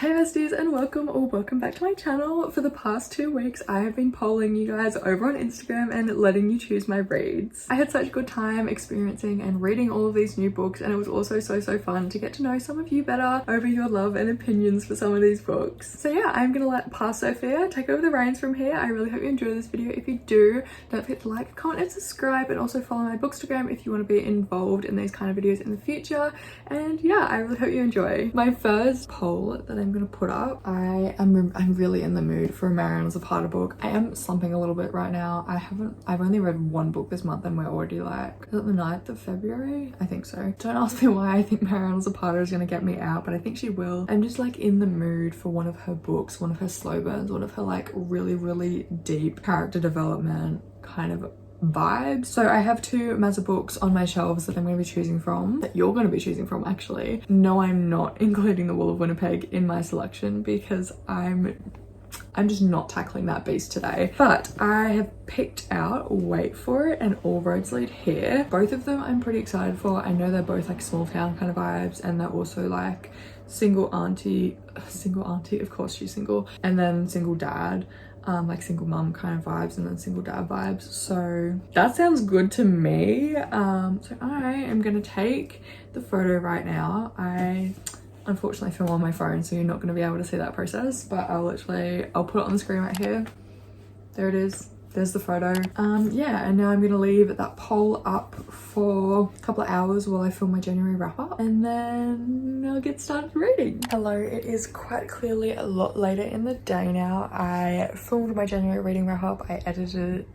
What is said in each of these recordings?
Hey besties, and welcome back to my channel. For the past 2 weeks I have been polling you guys over on Instagram and letting you choose my reads. I had such a good time experiencing and reading all of these new books, and it was also so fun to get to know some of you better over your love and opinions for some of these books. So yeah, I'm gonna let past Sophia take over the reins from here. I really hope you enjoy this video. If you do, don't forget to like, comment and subscribe, and also follow my bookstagram if you want to be involved in these kind of videos in the future. And yeah, I really hope you enjoy. My first poll that I'm gonna put up, I'm really in the mood for a Mariana Zapata book. I am slumping a little bit right now. I've only read one book this month and we're already like, is it the 9th of February? I think so. Don't ask me why I think Mariana Zapata is gonna get me out, but I think she will. I'm just like in the mood for one of her books, one of her slow burns, one of her like really deep character development kind of vibes. So I have 2 Mazza books on my shelves that I'm going to be choosing from, that you're going to be choosing from actually. No, I'm not including The Wool of Winnipeg in my selection because I'm just not tackling that beast today. But I have picked out, wait for it, and All Roads Lead Here. Both of them I'm pretty excited for. I know they're both like small town kind of vibes, and they're also like single auntie, of course she's single, and then single dad, like single mum kind of vibes, and then single dad vibes. So that sounds good to me. So I am gonna take the photo right now. I unfortunately film on my phone, so you're not going to be able to see that process, but I'll put it on the screen right here. There it is. There's the photo. Yeah, and now I'm gonna leave that poll up for a couple of hours while I film my January wrap up, and then I'll get started reading. Hello, it is quite clearly a lot later in the day now. I filmed my January reading wrap up, I edited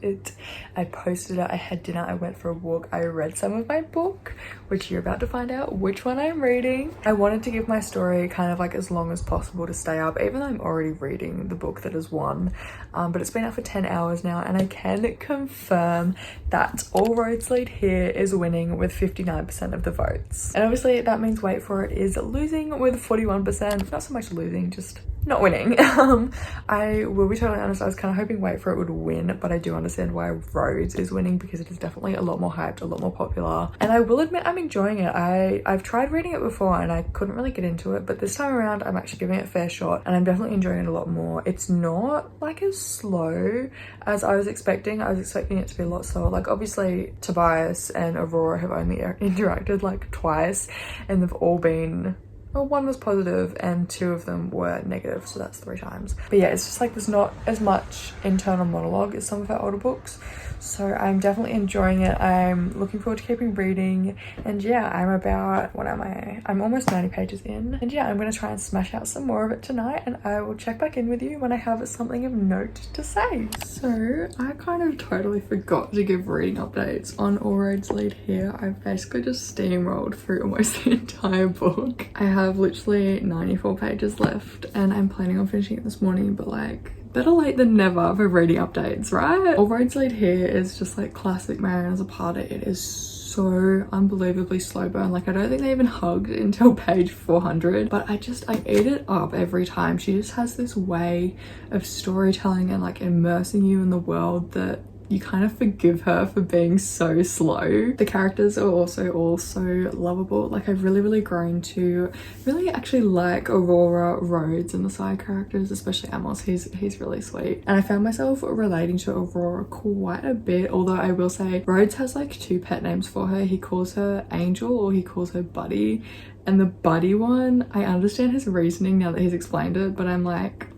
it, I posted it, I had dinner, I went for a walk, I read some of my book, which you're about to find out which one I'm reading. I wanted to give my story kind of like as long as possible to stay up, even though I'm already reading the book that has won, but it's been out for 10 hours now, and I can confirm that All Roads Lead Here is winning with 59% of the votes. And obviously that means Wait For It is losing with 41%. Not so much losing, just not winning. I will be totally honest, I was kind of hoping Wait For It would win, but I do understand why Roads is winning because it is definitely a lot more hyped, a lot more popular. And I will admit I'm enjoying it. I've tried reading it before and I couldn't really get into it, but this time around I'm actually giving it a fair shot and I'm definitely enjoying it a lot more. It's not like as slow as I was expecting. I was expecting it to be a lot slower. Like obviously Tobias and Aurora have only interacted like twice, and they've all been, well, 1 was positive and 2 of them were negative, so that's 3 times. But yeah, it's just like there's not as much internal monologue as some of our older books, so I'm definitely enjoying it. I'm looking forward to keeping reading, and yeah, I'm about, what am I? I'm almost 90 pages in, and yeah, I'm gonna try and smash out some more of it tonight, and I will check back in with you when I have something of note to say. So I kind of totally forgot to give reading updates on All Roads Lead Here. I've basically just steamrolled through almost the entire book. I have literally 94 pages left and I'm planning on finishing it this morning, but like better late than never for reading updates, right? All Roads Lead Here is just like classic Mariana Zapata. It is so unbelievably slow burn. Like I don't think they even hugged until page 400, but I eat it up every time. She just has this way of storytelling and like immersing you in the world that you kind of forgive her for being so slow. The characters are also all so lovable. Like I've really grown to really actually like Aurora, Rhodes, and the side characters, especially Amos. He's really sweet. And I found myself relating to Aurora quite a bit, although I will say Rhodes has like 2 pet names for her. He calls her Angel or he calls her Buddy. And the Buddy one, I understand his reasoning now that he's explained it, but I'm like,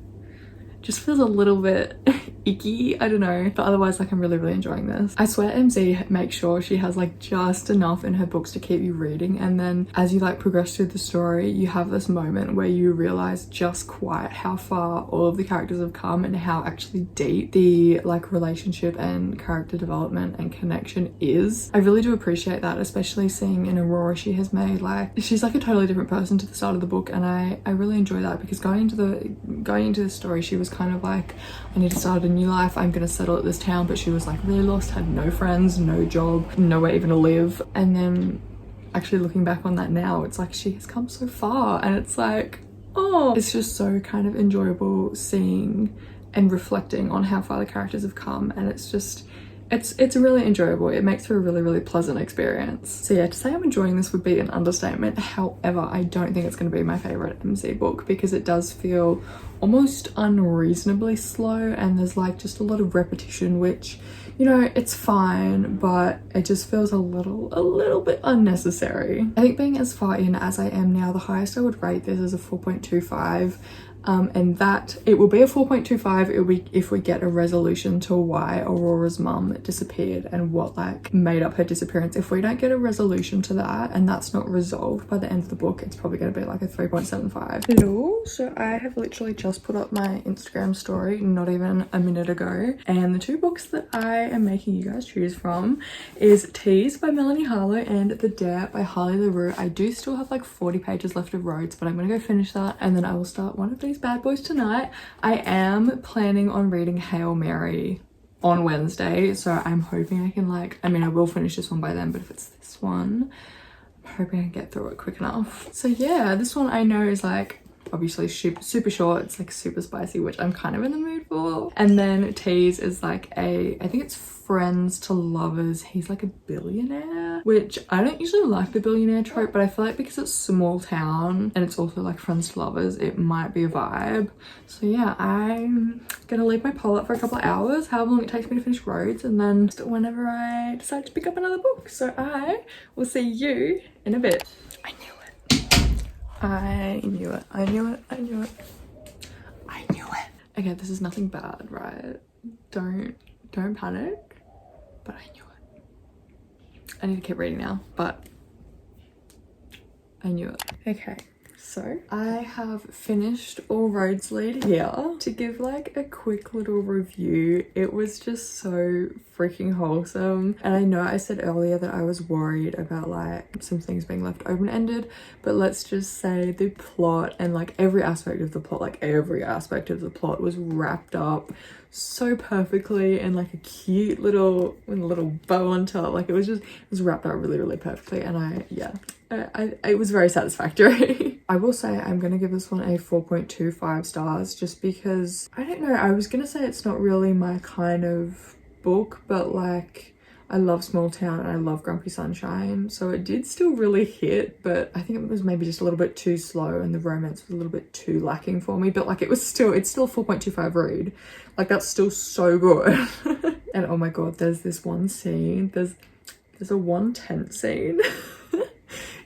just feels a little bit icky, I don't know, but otherwise like I'm really enjoying this. I swear MZ makes sure she has like just enough in her books to keep you reading, and then as you like progress through the story you have this moment where you realize just quite how far all of the characters have come and how actually deep the like relationship and character development and connection is. I really do appreciate that, especially seeing in Aurora she has made like, she's like a totally different person to the start of the book, and I really enjoy that because going into the story she was kind of like, I need to start a new life, I'm gonna settle at this town, but she was like really lost, had no friends, no job, nowhere even to live. And then actually looking back on that now, it's like she has come so far, and it's like, oh, it's just so kind of enjoyable seeing and reflecting on how far the characters have come. And it's just, it's really enjoyable. It makes for a really pleasant experience. So yeah, to say I'm enjoying this would be an understatement. However, I don't think it's going to be my favorite MZ book because it does feel almost unreasonably slow, and there's like just a lot of repetition, which, you know, it's fine, but it just feels a little bit unnecessary. I think being as far in as I am now, the highest I would rate this is a 4.25. And that it will be a 4.25 it will be if we get a resolution to why Aurora's mum disappeared and what like made up her disappearance. If we don't get a resolution to that and that's not resolved by the end of the book, it's probably going to be like a 3.75. Hello, so I have literally just put up my Instagram story not even a minute ago, and the two books that I am making you guys choose from is Tease by Melanie Harlow and The Dare by Harley LaRue. I do still have like 40 pages left of Roads, but I'm gonna go finish that and then I will start one of these bad boys tonight. I am planning on reading Hail Mary on Wednesday, so I'm hoping I can like, I mean I will finish this one by then, but if it's this one, I'm hoping I can get through it quick enough. So yeah, this one I know is like obviously super short, it's like super spicy, which I'm kind of in the mood for. And then Tease is like I think it's friends to lovers. He's like a billionaire, which I don't usually like the billionaire trope, but I feel like because it's small town and it's also like friends to lovers, it might be a vibe. So yeah, I'm gonna leave my poll up for a couple of hours, however long it takes me to finish Roads, and then whenever I decide to pick up another book. So I will see you in a bit. I knew it. I knew it. I knew it. I knew it. I knew it. Okay, this is nothing bad, right? Don't panic. But I knew it. I need to keep reading now, but I knew it. Okay, so I have finished All Roads Lead here. To give like a quick little review, it was just so freaking wholesome. And I know I said earlier that I was worried about like some things being left open-ended, but let's just say the plot and like every aspect of the plot was wrapped up so perfectly, and like a cute little bow on top. Like it was wrapped up really perfectly, and it was very satisfactory. I will say I'm gonna give this one a 4.25 stars just because I don't know, I was gonna say it's not really my kind of book, but like I love small town and I love Grumpy Sunshine, so it did still really hit, but I think it was maybe just a little bit too slow and the romance was a little bit too lacking for me. But like it's still a 4.25 read. Like that's still so good. And oh my god, there's this one scene, there's a 110 scene.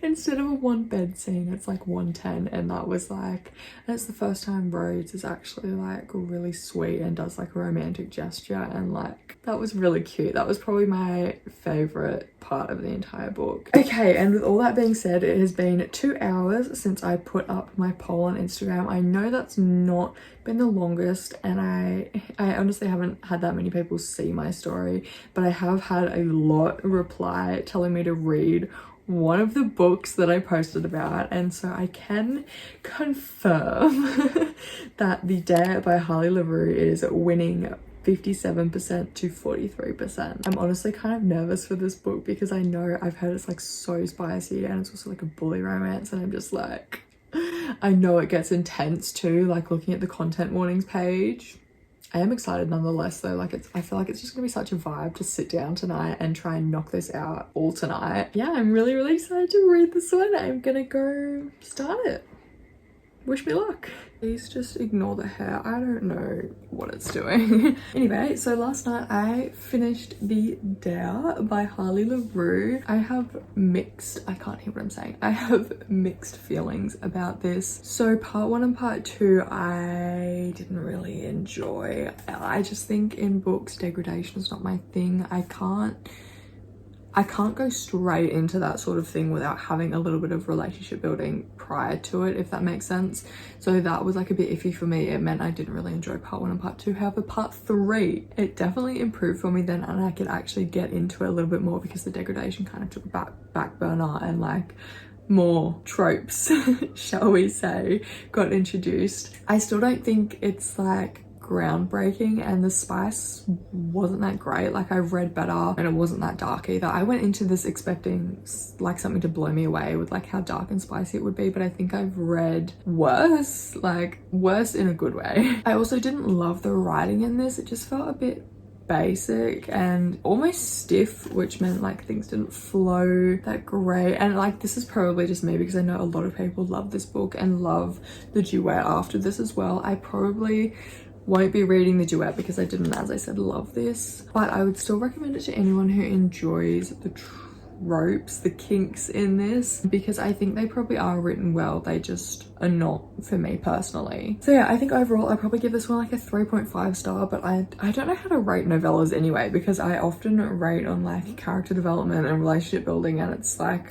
Instead of a 1 bed scene, it's like 110, and that was like, and it's the first time Rhodes is actually like really sweet and does like a romantic gesture, and like that was really cute. That was probably my favorite part of the entire book. Okay, and with all that being said, it has been 2 hours since I put up my poll on Instagram. I know that's not been the longest, and I honestly haven't had that many people see my story, but I have had a lot reply telling me to read one of the books that I posted about, and so I can confirm that The Dare by Harley LaRue is winning 57% to 43%. I'm honestly kind of nervous for this book because I know I've heard it's like so spicy, and it's also like a bully romance, and I'm just like, I know it gets intense too, like looking at the content warnings page. I am excited nonetheless though, like I feel like it's just gonna be such a vibe to sit down tonight and try and knock this out all tonight. Yeah, I'm really excited to read this one. I'm gonna go start it. Wish me luck. Please just ignore the hair. I don't know what it's doing. Anyway, so last night I finished The Dare by Harley LaRue. I have I can't hear what I'm saying. I have mixed feelings about this. So part 1 and part 2 I didn't really enjoy. I just think in books degradation is not my thing. I can't go straight into that sort of thing without having a little bit of relationship building prior to it, if that makes sense. So that was like a bit iffy for me. It meant I didn't really enjoy part 1 and part 2. However, part 3, it definitely improved for me then, and I could actually get into it a little bit more because the degradation kind of took a back burner, and like more tropes, shall we say, got introduced. I still don't think it's like groundbreaking, and the spice wasn't that great. Like I've read better and it wasn't that dark either. I went into this expecting like something to blow me away with like how dark and spicy it would be, but I think I've read worse, like worse in a good way. I also didn't love the writing in this. It just felt a bit basic and almost stiff, which meant like things didn't flow that great. And like this is probably just me because I know a lot of people love this book and love the duet after this as well. I probably won't be reading the duet because I didn't, as I said, love this, but I would still recommend it to anyone who enjoys the tropes, the kinks in this, because I think they probably are written well. They just are not for me personally. So yeah, I think overall I'll probably give this one like a 3.5 star, but I don't know how to rate novellas anyway, because I often rate on like character development and relationship building, and it's like,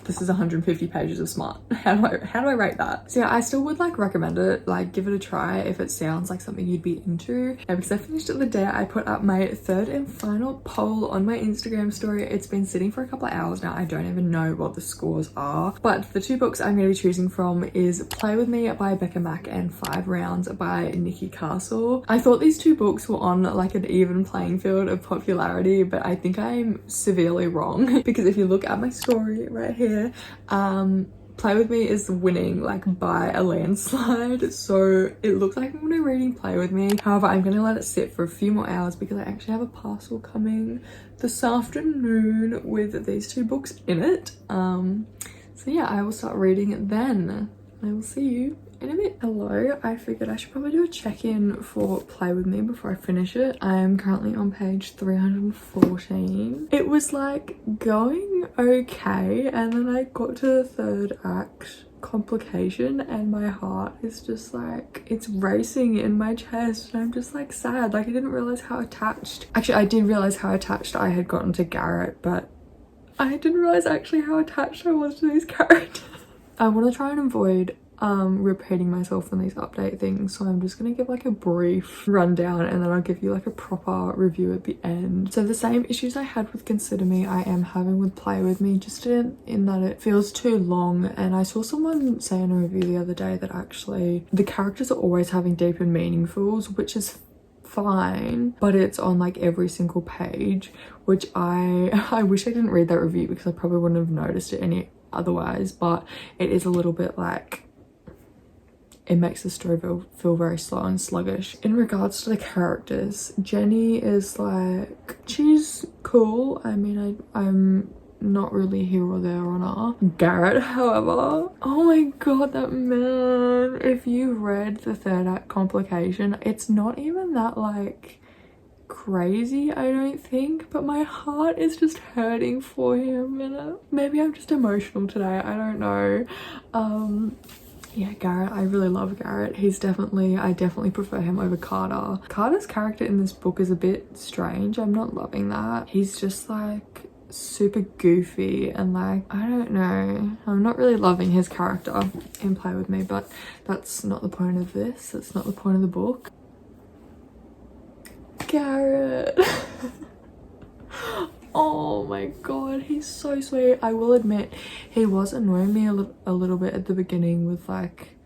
this is 150 pages of smart. How do I rate that? So yeah, I still would like recommend it, like give it a try if it sounds like something you'd be into. And because I finished it the day I put up my third and final poll on my Instagram story. It's been sitting for a couple of hours now. I don't even know what the scores are, but the two books I'm going to be choosing from is Play With Me by Becca Mack and 5 Rounds by Nikki Castle. I thought these two books were on like an even playing field of popularity, but I think I'm severely wrong because if you look at my story right here, Play With Me is winning like by a landslide, so it looks like I'm gonna be reading Play With Me. However, I'm gonna let it sit for a few more hours because I actually have a parcel coming this afternoon with these two books in it. So yeah, I will start reading it then. I will see you in a bit. Hello, I figured I should probably do a check-in for Play With Me before I finish it. I am currently on page 314. It was like going okay, and then I got to the third act, Complication, and my heart is just like, it's racing in my chest, and I'm just like sad. Like I didn't realize how attached, actually I did realize how attached I had gotten to Garrett, but I didn't realize actually how attached I was to these characters. I want to try and avoid repeating myself on these update things, so I'm just gonna give like a brief rundown and then I'll give you like a proper review at the end. So the same issues I had with Consider Me I am having with Play With Me, just in that it feels too long. And I saw someone say in a review the other day that actually the characters are always having deep and meaningfuls, which is fine, but it's on like every single page, which I wish I didn't read that review because I probably wouldn't have noticed it any otherwise. But it is a little bit like, it makes the story feel very slow and sluggish. In regards to the characters, Jenny is like, she's cool. I mean, I'm not really here or there on her. Garrett, however, oh my god, that man. If you read the third act Complication, it's not even that like crazy, I don't think, but my heart is just hurting for him, and maybe I'm just emotional today, I don't know. Yeah, Garrett, I really love Garrett. I definitely prefer him over Carter. Carter's character in this book is a bit strange. I'm not loving that. He's just like super goofy and like, I don't know. I'm not really loving his character in Play With Me, but that's not the point of this. That's not the point of the book. Garrett. Oh my god, he's so sweet. I will admit he was annoying me a little bit at the beginning with like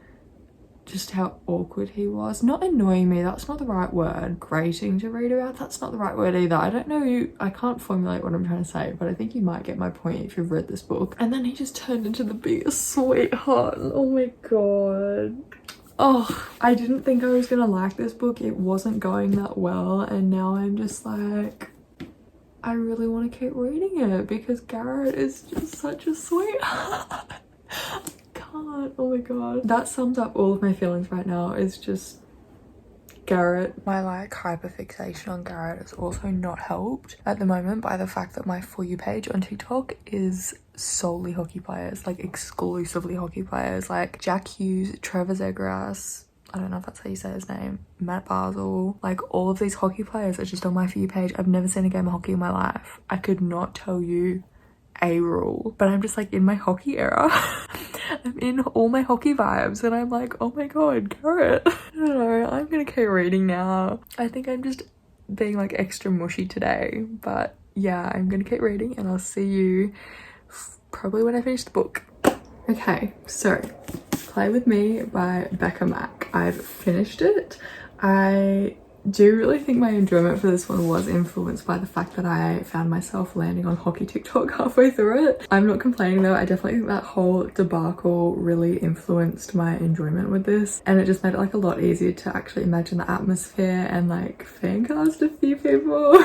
just how awkward he was. Not annoying me, that's not the right word. Grating to read about, that's not the right word either. I don't know, I can't formulate what I'm trying to say, but I think you might get my point if you've read this book. And then he just turned into the biggest sweetheart. Oh my god. Oh, I didn't think I was gonna like this book. It wasn't going that well, and now I'm just like, I really want to keep reading it because Garrett is just such a sweetheart. I can't. Oh my god. That sums up all of my feelings right now, is just Garrett. My like hyperfixation on Garrett is also not helped at the moment by the fact that my For You page on TikTok is solely hockey players, like exclusively hockey players, like Jack Hughes, Trevor Zegras, I don't know if that's how you say his name, Matt Basil, like all of these hockey players are just on my For You page. I've never seen a game of hockey in my life. I could not tell you a rule, but I'm just like in my hockey era. I'm in all my hockey vibes and I'm like, oh my god, Garrett. I don't know, I'm gonna keep reading now. I think I'm just being like extra mushy today, but yeah, I'm gonna keep reading and I'll see you probably when I finish the book. Okay, so Play With Me by Becca Mack. I've finished it. I do really think my enjoyment for this one was influenced by the fact that I found myself landing on hockey TikTok halfway through it. I'm not complaining though. I definitely think that whole debacle really influenced my enjoyment with this, and it just made it like a lot easier to actually imagine the atmosphere and like fan cast a few people.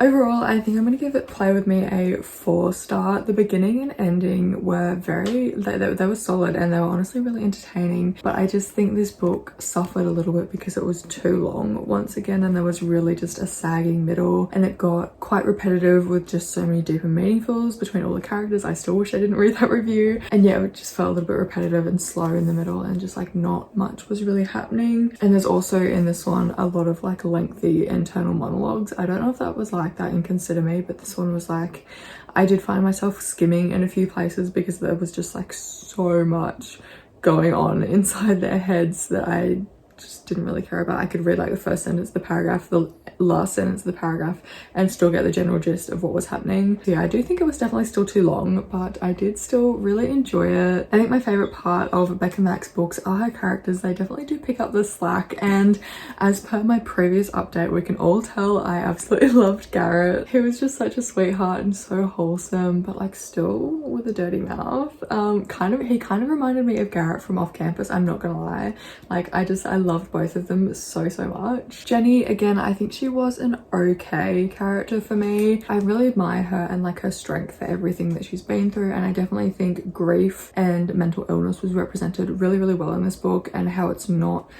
Overall, I think I'm gonna give it Play With Me a 4-star. The beginning and ending were they were solid and they were honestly really entertaining, but I just think this book suffered a little bit because it was too long once again, and there was really just a sagging middle, and it got quite repetitive with just so many deep and meaningfuls between all the characters. I still wish I didn't read that review, and yeah, it just felt a little bit repetitive and slow in the middle, and just like not much was really happening. And there's also in this one a lot of like lengthy internal monologues. I don't know if that was like that in Consider Me, but this one was like, I did find myself skimming in a few places because there was just like so much going on inside their heads that I just didn't really care about. I could read like the first sentence of the paragraph, the last sentence of the paragraph, and still get the general gist of what was happening. So yeah, I do think it was definitely still too long, but I did still really enjoy it. I think my favorite part of Becca Mac's books are her characters. They definitely do pick up the slack, and as per my previous update, we can all tell I absolutely loved Garrett. He was just such a sweetheart and so wholesome, but like still with a dirty mouth. He kind of reminded me of Garrett from Off Campus, I'm not gonna lie. Like I loved both of them so much. Jenny, again, I think she was an okay character for me. I really admire her and like her strength for everything that she's been through, and I definitely think grief and mental illness was represented really well in this book, and how it's not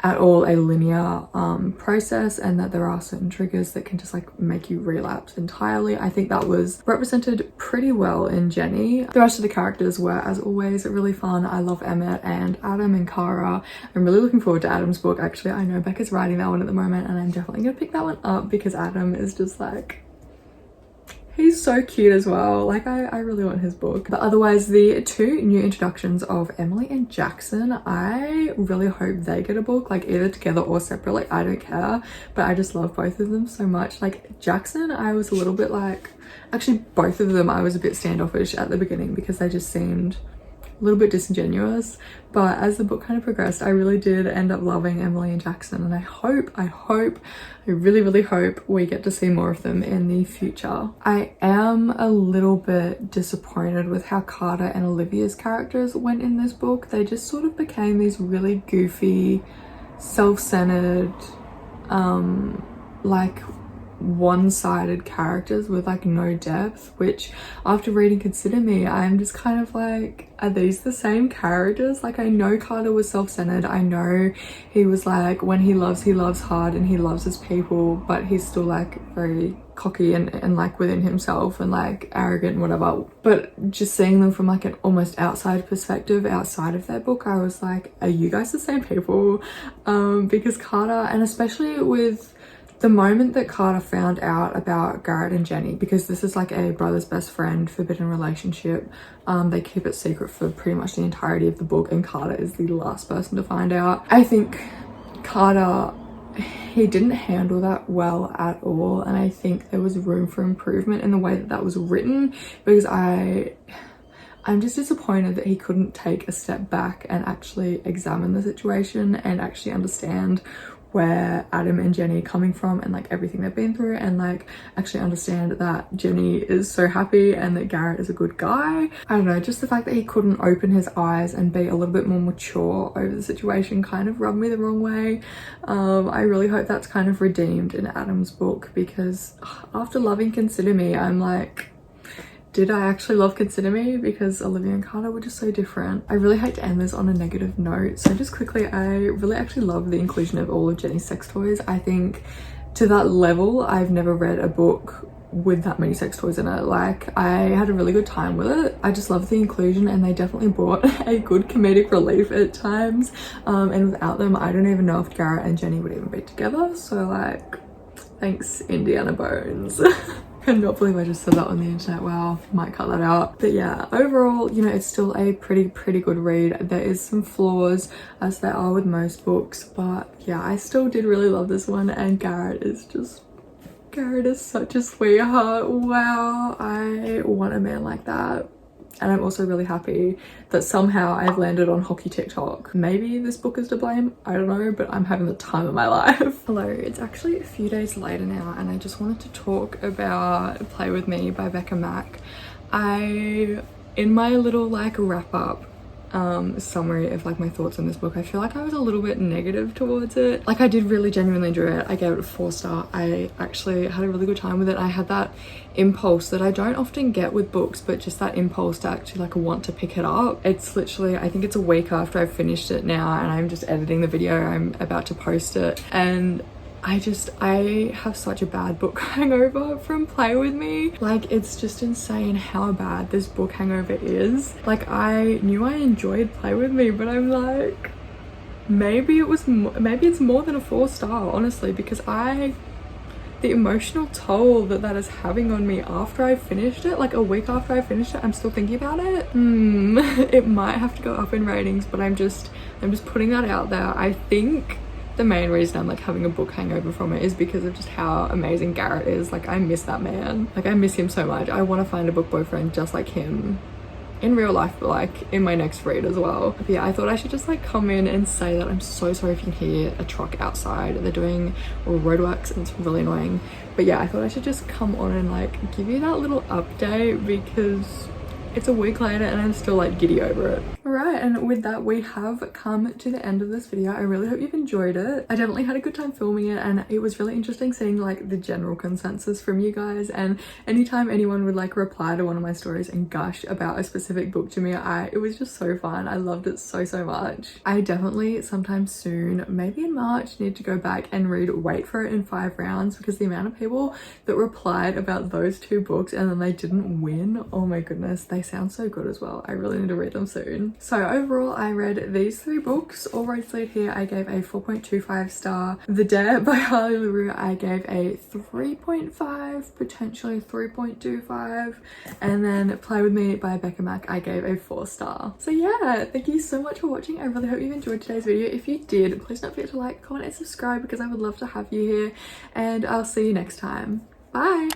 at all a linear process, and that there are certain triggers that can just like make you relapse entirely. I think that was represented pretty well in Jenny. The rest of the characters were, as always, really fun. I love Emmett and Adam and Cara. I'm really looking forward to Adam's book. Actually, I know Becca's writing that one at the moment, and I'm definitely gonna pick that one up because Adam is just like, he's so cute as well. Like I really want his book. But otherwise, the two new introductions of Emily and Jackson, I really hope they get a book, like either together or separately. I don't care, but I just love both of them so much. Like Jackson, I was a little bit like, actually both of them I was a bit standoffish at the beginning because they just seemed a little bit disingenuous, but as the book kind of progressed, I really did end up loving Emily and Jackson, and I really hope we get to see more of them in the future. I am a little bit disappointed with how Carter and Olivia's characters went in this book. They just sort of became these really goofy, self-centered, like one-sided characters with like no depth, which after reading Consider Me, I'm just kind of like, are these the same characters? Like I know Carter was self-centered, I know he was like, when he loves hard and he loves his people, but he's still like very cocky and like within himself and like arrogant and whatever. But just seeing them from like an almost outside perspective outside of their book, I was like, are you guys the same people? Because Carter, and especially with the moment that Carter found out about Garrett and Jenny, because this is like a brother's best friend forbidden relationship, they keep it secret for pretty much the entirety of the book, and Carter is the last person to find out. I think Carter, he didn't handle that well at all, and I think there was room for improvement in the way that that was written, because I'm just disappointed that he couldn't take a step back and actually examine the situation and actually understand where Adam and Jenny are coming from and like everything they've been through, and like actually understand that Jenny is so happy and that Garrett is a good guy. I don't know, just the fact that he couldn't open his eyes and be a little bit more mature over the situation kind of rubbed me the wrong way. I really hope that's kind of redeemed in Adam's book, because after loving Consider Me, I'm like, did I actually love Consider Me? Because Olivia and Carter were just so different. I really hate to end this on a negative note, so just quickly, I really actually love the inclusion of all of Jenny's sex toys. I think to that level, I've never read a book with that many sex toys in it. Like, I had a really good time with it. I just love the inclusion, and they definitely brought a good comedic relief at times, and without them, I don't even know if Garrett and Jenny would even be together. So like, thanks Indiana Bones. Cannot believe I just said that on the internet. Wow, might cut that out. But yeah, overall, you know, it's still a pretty good read. There is some flaws, as there are with most books, but yeah, I still did really love this one, and Garrett is such a sweetheart. Wow, I want a man like that. And I'm also really happy that somehow I've landed on hockey TikTok. Maybe this book is to blame, I don't know, but I'm having the time of my life. Hello, it's actually a few days later now and I just wanted to talk about Play With Me by Becca Mack. In my little like wrap up summary of like my thoughts on this book, I feel like I was a little bit negative towards it. Like I did really genuinely enjoy it. I gave it a 4-star. I actually had a really good time with it. I had that impulse that I don't often get with books, but just that impulse to actually like want to pick it up. It's literally, I think it's a week after I've finished it now and I'm just editing the video. I'm about to post it and I have such a bad book hangover from Play With Me. Like it's just insane how bad this book hangover is. Like I knew I enjoyed Play With Me, but I'm like, maybe it's more than a 4-star, honestly, because the emotional toll that is having on me after I finished it, like a week after I finished it, I'm still thinking about it. It might have to go up in ratings, but I'm just putting that out there. I think the main reason I'm like having a book hangover from it is because of just how amazing Garrett is. Like I miss that man. Like I miss him so much. I want to find a book boyfriend just like him in real life, but like in my next read as well. But yeah, I thought I should just like come in and say that I'm so sorry if you can hear a truck outside. They're doing roadworks and it's really annoying. But yeah, I thought I should just come on and like give you that little update because it's a week later and I'm still like giddy over it. Alright, and with that we have come to the end of this video. I really hope you've enjoyed it. I definitely had a good time filming it and it was really interesting seeing like the general consensus from you guys, and anytime anyone would like reply to one of my stories and gush about a specific book to me, it was just so fun. I loved it so much. I definitely sometime soon, maybe in March, need to go back and read Wait For It in 5 rounds because the amount of people that replied about those 2 books and then they didn't win, oh my goodness, they sound so good as well. I really need to read them soon. So overall I read these 3 books. All Roads Lead Here I gave a 4.25 star. The Dare by Harley LaRue I gave a 3.5, potentially 3.25, and then Play With Me by Becca Mack I gave a 4-star. So yeah, thank you so much for watching. I really hope you've enjoyed today's video. If you did, please don't forget to like, comment and subscribe because I would love to have you here, and I'll see you next time. Bye!